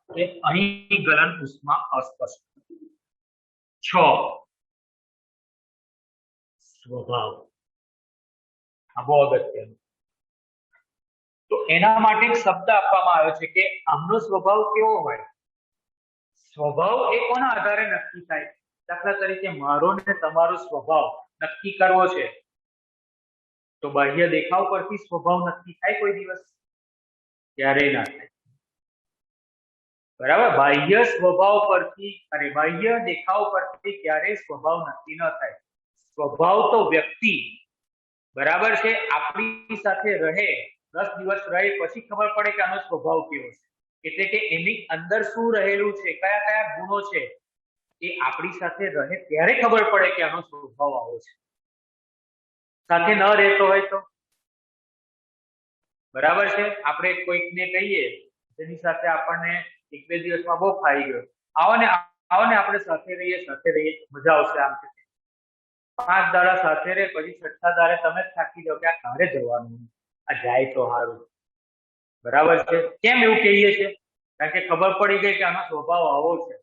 B: કે અહીં ગલન ઉષ્મા અસ્પષ્ટ. 6 સ્વભાવ. આ બહુ અગત્યનું. તો એના માટે એક શબ્દ આપવામાં આવ્યો છે કે આમનો સ્વભાવ કેવો હોય. સ્વભાવ એ કોના આધારે નક્કી થાય? દાખલા તરીકે મારો ને તમારો સ્વભાવ નક્કી કરવો છે તો બાહ્ય દેખાવ પરથી સ્વભાવ નક્કી થાય કોઈ દિવસ? ક્યારેય ના થાય. બરાબર, બાહ્ય સ્વભાવ પરથી, અરે બાહ્ય દેખાવ પરથી ક્યારેય સ્વભાવ નક્કી ન થાય. સ્વભાવ તો વ્યક્તિ, બરાબર છે, આપણી સાથે રહે, 10 દિવસ રહે પછી ખબર પડે કે આનો સ્વભાવ કેવો છે. એટલે કે એની અંદર શું રહેલું છે, કયા કયા ગુણો છે, એ આપણી સાથે રહે ત્યારે ખબર પડે કે આનો સ્વભાવ આવો છે. સાથે ન રહેતો હોય તો, બરાબર છે, આપણે કોઈકને કહીએ જેની સાથે આપણને 1-2 દિવસમાં બહુ ફાઈ ગયો, આવો ને આપણે સાથે રહીએ મજા આવશે, આમ 5 દાડા સાથે રહે પછી 6થા દાડે તમે જ થાકી જાઓ કે આ ઘરે જવાનું, આ જાય તો સારું. બરાબર છે? કેમ એવું કહીએ છીએ? કારણ કે ખબર પડી ગઈ કે આનો સ્વભાવ આવો છે,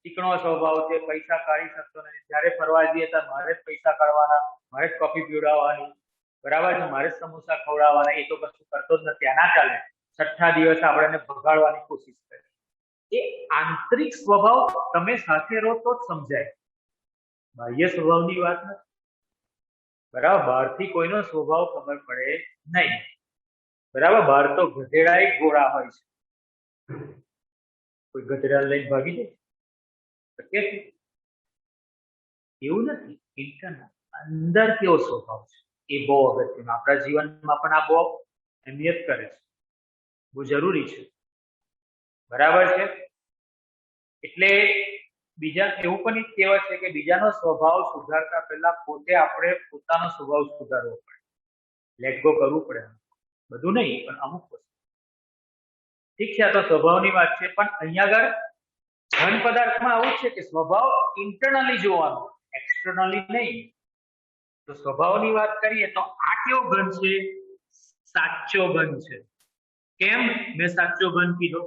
B: ચીકણો સ્વભાવ છે, પૈસા કાઢી શકતો નથી. જ્યારે ફરવા જઈએ ત્યારે મારે જ પૈસા કાઢવાના, મારે જ કોફી પીવડાવવાની, બરાબર છે, મારે જ સમોસા ખવડાવવાના. એ તો કશું કરતો જ નથી, આ ના ચાલે. 6થા દિવસે આપણે એને ભગાડવાની કોશિશ કરીએ. એ આંતરિક સ્વભાવ તમે સાથે રહો તો જ સમજાય, બાહ્ય સ્વભાવની વાત નથી. બરાબર, બહારથી કોઈનો સ્વભાવ ખબર પડે નહીં. બરાબર, બહાર તો ગધેડા ગોળા હોય છે. કોઈ ગધેડા લઈને ભાગી જાય એવું નથી. ઇન્ટરનલ અંદર કેવો સ્વભાવ છે એ બહુ અગત્યનું. આપણા જીવનમાં પણ આ બહુ અહેમિયત કરે છે, બહુ જરૂરી છે. બરાબર છે? એટલે બીજા એવું પણ એક કહેવાય છે કે બીજાનો સ્વભાવ સુધારતા પહેલા પોતે આપણે પોતાનો સ્વભાવ સુધારવો પડે, લેટ ગો કરવું પડે, બધું નહીં પણ અમુક વસ્તુ. ઠીક છે, આ તો સ્વભાવની વાત છે, પણ અહીંયા આગળ ઘન પદાર્થમાં આવું છે કે સ્વભાવ ઇન્ટરનલી જોવાનો, એક્સટર્નલી નહીં. તો સ્વભાવની વાત કરીએ તો આ કેવો ઘન છે? સાચો ઘન છે. કેમ મેં સાચો ઘન કીધો?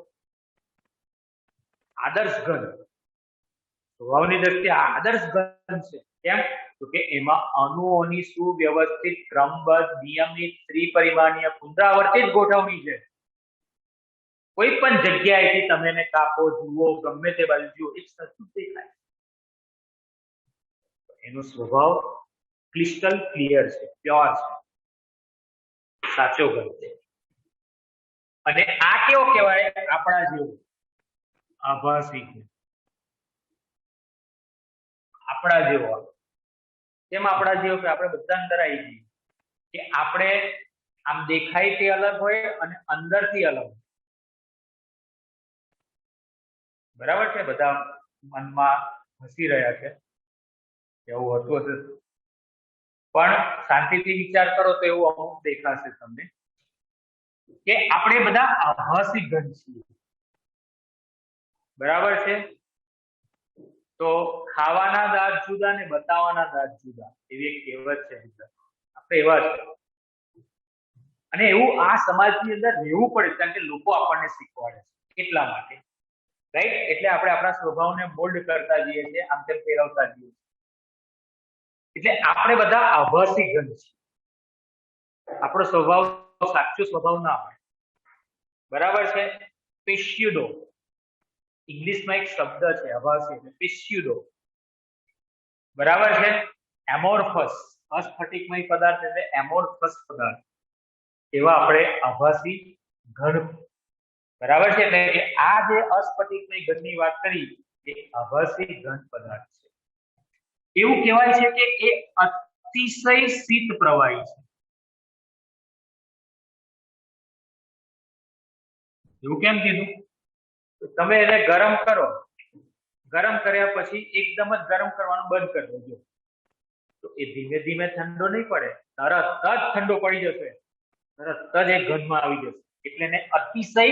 B: આદર્શ ઘન. સ્વભાવની દ્રષ્ટિએ આદર્શ ઘન છે. કેમ? તો કે એમાં અણુઓની સુવ્યવસ્થિત, ક્રમબદ્ધ, નિયમિત, ત્રિપરિમાણીય, પુનરાવર્તિત ગોઠવણી છે. કોઈ પણ જગ્યાએથી તમે એને કાપો, જુઓ, ગમે તે બાજુ જુઓ, એક સરખું દેખાય. એનો સ્વભાવ ક્રિસ્ટલ ક્લિયર છે, પ્યોર છે, સાચો ઘન છે. અને આ કેવો કહેવાય? આપણા જેવું આભાસી ઘન. આપણા જેવો. કેમ આપણા જેવો? કે આપણે બધા અંદર આવી જઈએ, કે આપણે આમ દેખાય તે અલગ હોય અને અંદરથી અલગ. બરાબર છે? બધા મનમાં હસી રહ્યા છે, એવું હતું હશે, પણ શાંતિથી વિચાર કરો તો એવું અમુક દેખાશે તમને કે આપણે બધા આભાસી ઘન છીએ. બરાબર છે? તો ખાવાના દાંત જુદા ને બતાવવાના દાંત જુદા, એવી એક કહેવત છે. આપણે એવા છે, અને એવું આ સમાજની અંદર રહેવું પડે, કારણ કે લોકો આપણને શીખવાડે છે એટલા માટે, રાઈટ? એટલે આપણે આપણા સ્વભાવને મોલ્ડ કરતા જઈએ છીએ, આમ તેમ ફેરવતા જઈએ છીએ. એટલે આપણે બધા આભાસી ઘન છીએ. આપણો સ્વભાવ સાચો સ્વભાવ ના હોય. બરાબર છે? પેશ્યુડો ઇંગ્લિશમાં એક શબ્દ છે આભાસી, પેશ્યુડો. બરાબર છે? એમોર્ફસ, અસ્ફટિકમય પદાર્થ એટલે એમોર્ફસ પદાર્થ, એવા આપણે આભાસી ઘન. બરાબર છે? એટલે કે આ જે અસ્ફટિકમય ઘનની વાત કરી એ આભાસી ઘન પદાર્થ છે. એવું કહેવાય છે કે એ અતિશય શીત પ્રવાહી છે. એવું કેમ કીધું? તમે એને ગરમ કરો, ગરમ કર્યા પછી એકદમ જ ગરમ કરવાનું બંધ કરી દેજો, તો એ ધીમે ધીમે ઠંડો નહીં પડે, તરત જ ઠંડો પડી જશે, તરત જ એ ઘનમાં આવી જશે. એટલે એને અતિશય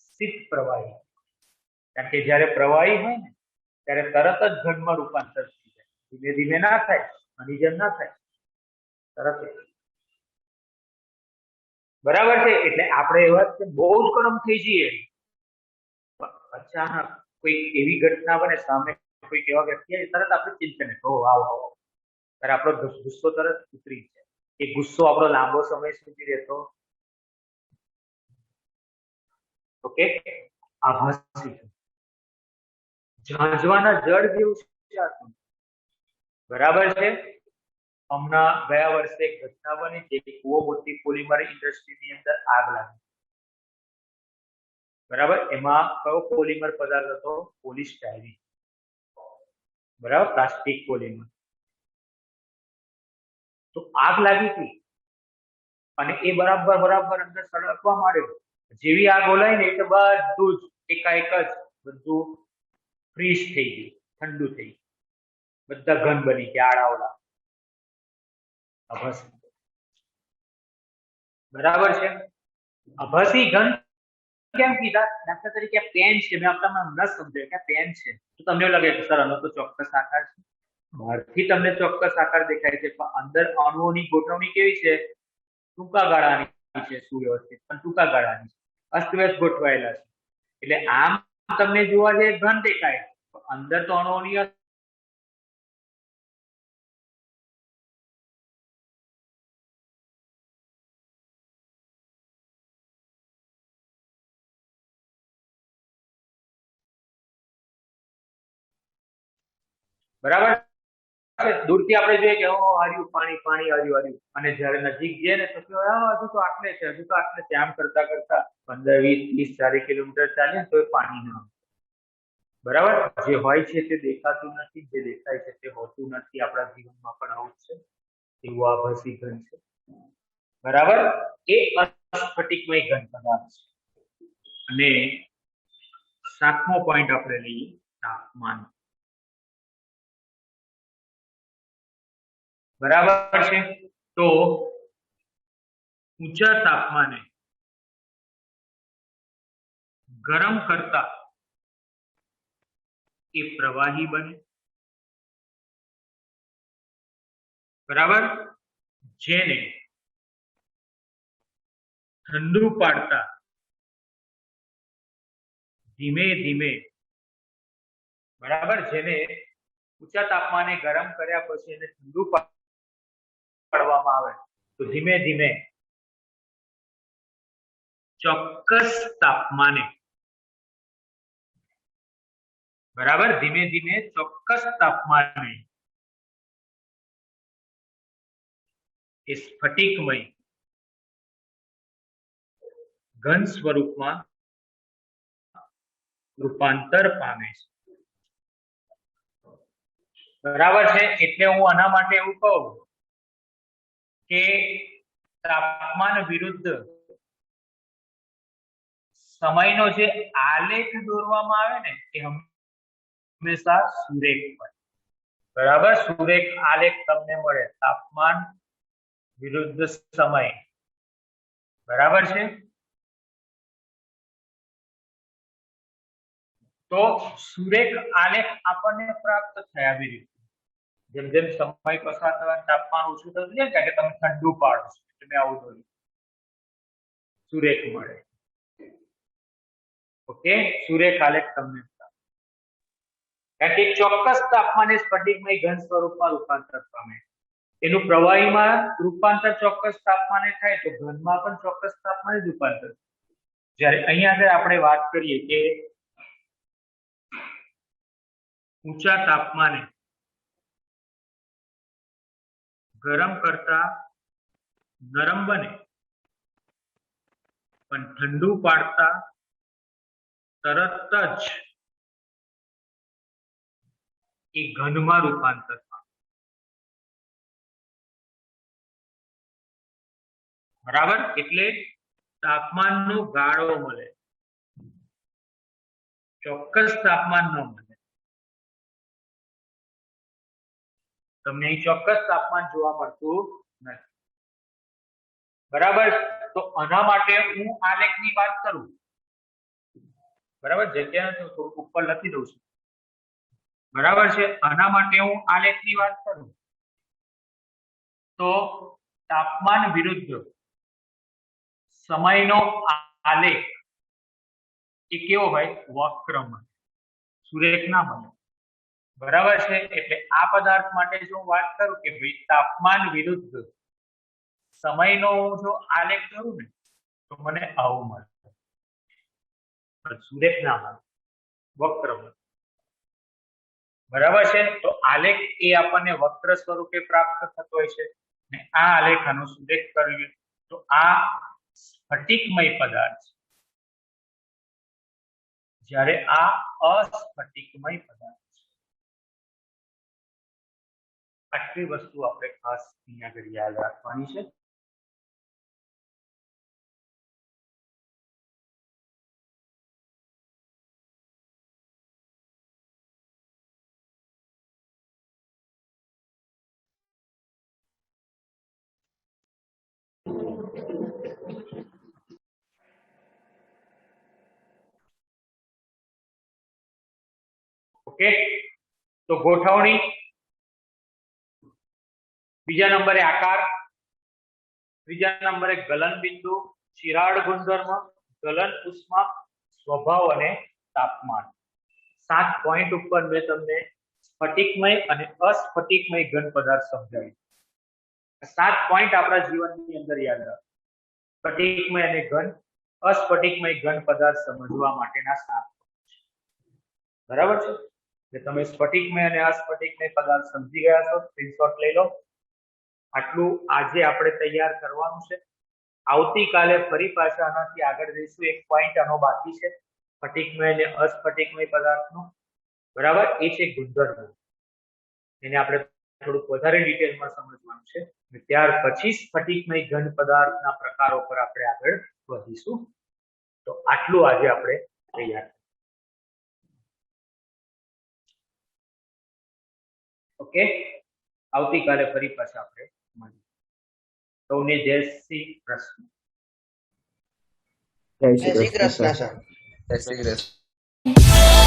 B: શીત પ્રવાહી. કારણ કે જયારે પ્રવાહી હોય ને ત્યારે તરત જ ઘનમાં રૂપાંતર થઈ જાય. ધીમે ધીમે ના થાય, આની જેમ ના થાય, તરત. બરાબર છે? એટલે આપણે એવા છે બહુ જ ગરમ થઈ જઈએ, અચાનક કોઈ એવી ઘટના બને, સામે કોઈ એવા વ્યક્તિ આવે, તરત આપણે ચિંતન, ઓ આવો આવો, ત્યારે આપણો ગુસ્સો તરત ઉતરી જાય. એ ગુસ્સો આપણો લાંબો સમય સુધી રહેતો. ઓકે, આભાસી ઝાંઝવાના જળ જેવું છે. બરાબર છે? હમણાં ગયા વર્ષે એક ઘટના બની છે, કુવો મોટી પોલિમર ઇન્ડસ્ટ્રીની અંદર આગ લાગી. બરાબર? એમાં કયો પોલિમર પદાર્થ હતો? પોલિસ્ટાયરીન. બરાબર? Plastic polymer. તો આગ લાગી હતી અને એ બરાબર અંદર સળગવા માંડ્યો. જેવી આગ ઓલાય ને એટલે બધું જ એકાએક જ બધું ફ્રીઝ થઈ ગયું, ઠંડુ થઈ ગયું, બધા ઘન બની ગયા, આડાઓલા. આભાસી. બરાબર છે? આભાસી ઘન કેમ કીધા? દાખલા તરીકે પેન છે, મેં તમને ન સમજાય કે પેન છે, તો તમને એવું લાગે કે સર આનો તો ચોક્કસ આકાર છે. બહારથી તમને ચોક્કસ આકાર દેખાય છે, પણ અંદર અણુઓની ગોઠવણી કેવી છે? ટૂંકા ગાળાની છે, સુવ્યવસ્થિત, પણ ટૂંકા ગાળાની છે, અસ્તવ્યસ્ત ગોઠવાયેલા છે. એટલે આમ તમને જોવા જઈએ ઘન દેખાય, અંદર તો અણુઓની બરાબર. દૂરથી આપણે જોઈએ કે હાર્યું પાણી, પાણી હાર્યું, અને જયારે નજીક જઈએ ને તો હજુ તો આટલે છે, હજુ તો આટલે છે. આમ કરતા કરતા 15, 20, 30, 40 કિલોમીટર ચાલીએ તો પાણી ના. બરાબર? જે હોય છે તે દેખાતું નથી, જે દેખાય છે તે હોતું નથી. આપણા જીવનમાં પણ આવું છે, એવું આભાસી ઘન છે. બરાબર? એ અસ્ફટિકમય ઘન પદાર્થ છે. અને 7મો પોઈન્ટ આપણે લઈએ, તાપમાન. बराबर है। तो ऊंचा तापमाने गरम करता ए प्रवाही बने, बराबर। जेने ठंडू पाड़ता धीमे धीमे, बराबर, जेने ऊंचा तापमाने गरम कर्या पछी एने ठंडू पाडवामां आवे तो धीमे धीमे ચોક્કસ તાપમાને, बराबर, धीमे धीमे ચોક્કસ तापमाने એ સ્ફટિકમય ઘન સ્વરૂપમાં રૂપાંતર પામે છે, बराबर है। એટલે હું આના માટે એવું કહું કે તાપમાન વિરુદ્ધ સમયનો જે આલેખ દોરવામાં આવે ને એ હંમેશા સુરેખ હોય, बराबर। सुरेख आलेख तमने मळे तापमान विरुद्ध समय, बराबर है। तो सुरेख आलेख आपने प्राप्त थया આવી રીતે જેમ જેમ સમય પસાર થતા તાપમાન ઓછું થતું જાય કે તમે ઠંડુ પાડો તમે આવું દોર્યું સુરેખ મળે, ओके। सुरेख आलेख तमने કારણ ચોક્કસ તાપમાને સ્ફટિકમય ઘન સ્વરૂપમાં રૂપાંતર પામે, એનું પ્રવાહીમાં રૂપાંતર ચોક્કસ તાપમાને થાય તો ઘનમાં પણ ચોક્કસ તાપમાને રૂપાંતર। જ્યારે અહીંયા આગળ આપણે વાત કરીએ કે ऊंचा तापमाने गरम करता नरम बने पण ठंडू पाड़ता तरत ज ए घनमा रूपांतर, बराबर। એટલે તાપમાનનો ગાળો મળે, ચોક્કસ તાપમાન ન મળે। તમને અહીં ચોક્કસ તાપમાન જોવા મળતું નથી, બરાબર। તો આના માટે હું આલેખની વાત કરું, બરાબર, જગ્યા નથી થોડું ઉપર લખી દઉં છું, बराबर है। आना माटे हूँ आलेख की बात करूं तो तापमान विरुद्ध समय नो आलेख ए केवो भाई वक्र बने, सुरेख ना बने, बराबर है। એટલે આ પદાર્થ માટે જો વાત કરું કે ભાઈ તાપમાન વિરુદ્ધ સમયનો જો આલેખ કરું ને તો મને આવું મળે, પણ સુરેખ ના મળે, વક્ર મળે, बराबर है। तो आलेख ए आपने वक्र स्वरूपे प्राप्त थतो होय छे ने आ आलेख आनो सुरेख करीए तो आ स्फटिकमय पदार्थ छे, ज्यारे आ अस्फटिकमय पदार्थ छे। आटली वस्तु आपणे खास अहींया આગળ યાદ રાખવાની છે। ओके, तो गोठवणी बीजा नंबरे आकार, त्रीजा नंबरे गलन बिंदु, चिराड़ गुणधर्म, गलन उष्मा, स्वभाव अने तापमान। 7 पॉइंट ऊपर मैं तमने स्फटिकमय अने अस्फटिकमय घन पदार्थ समजावी। 7 पॉइंट आपणा जीवननी अंदर याद राखो, स्फटिकमय अने घन अस्फटिकमय घन पदार्थ समजवा माटेना 7 बराबर छे। એટલે તમે સ્ફટિકમય અને અસ્ફટિકમય પદાર્થ સમજી ગયા છો, સ્ક્રીનશોટ લઈ લો। આટલું આજે આપણે તૈયાર કરવાનું છે। આવતીકાલે ફરી પાછા આનાથી આગળ જઈશું। એક પોઈન્ટ આનો બાકી છે સ્ફટિકમય અને અસ્ફટિકમય પદાર્થનો, બરાબર, એ છે ગુણધર્મો। એને આપણે થોડુંક વધારે ડિટેલમાં સમજવાનું છે, ત્યાર પછી સ્ફટિકમય ઘન પદાર્થના પ્રકારો પર આપણે આગળ વધીશું। તો આટલું આજે આપણે તૈયાર। ओके, આવતીકાલે ફરી પાછા આપણે મળીએ. સૌને જય શ્રી કૃષ્ણ.
A: જય
C: જય
A: શ્રી
C: શ્રી
A: કૃષ્ણ
C: કૃષ્ણ
A: સર.
C: સર.
D: જય શ્રી કૃષ્ણ.